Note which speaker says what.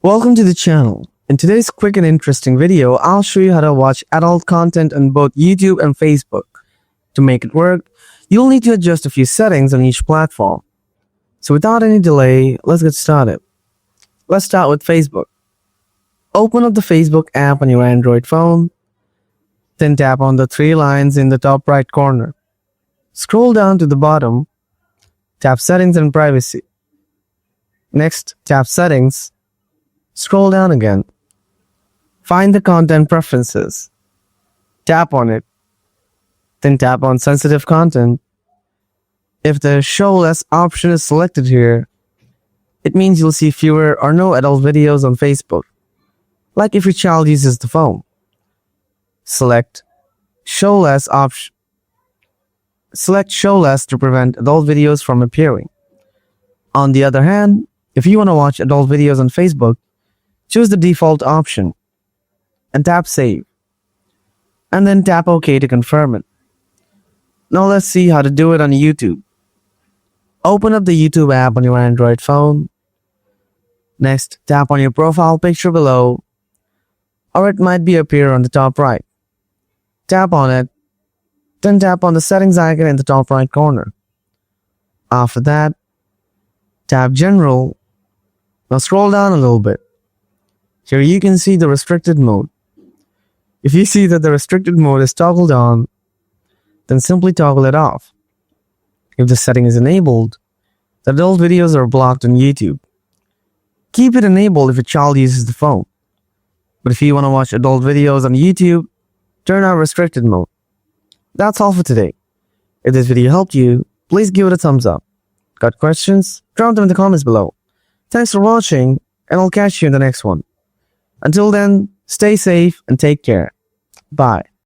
Speaker 1: Welcome to the channel. In today's quick and interesting video, I'll show you how to watch adult content on both YouTube and Facebook. To make it work, you'll need to adjust a few settings on each platform. So without any delay, let's get started. Let's start with Facebook. Open up the Facebook app on your Android phone, then tap on the three lines in the top right corner. Scroll down to the bottom, tap Settings and Privacy. Next, tap Settings. Scroll down again. Find the Content Preferences. Tap on it. Then tap on Sensitive Content. If the Show Less option is selected here, it means you'll see fewer or no adult videos on Facebook, like if your child uses the phone. Select Show Less option. Select Show Less to prevent adult videos from appearing. On the other hand, if you want to watch adult videos on Facebook, choose the default option and tap Save, and then tap OK to confirm it. Now let's see how to do it on YouTube. Open up the YouTube app on your Android phone. Next, tap on your profile picture below, or it might appear on the top right. Tap on it, then tap on the settings icon in the top right corner. After that, tap General. Now scroll down a little bit. Here you can see the restricted mode. If you see that the restricted mode is toggled on, then simply toggle it off. If the setting is enabled, the adult videos are blocked on YouTube. Keep it enabled if your child uses the phone. But if you want to watch adult videos on YouTube, turn on restricted mode. That's all for today. If this video helped you, please give it a thumbs up. Got questions? Drop them in the comments below. Thanks for watching, and I'll catch you in the next one. Until then, stay safe and take care. Bye.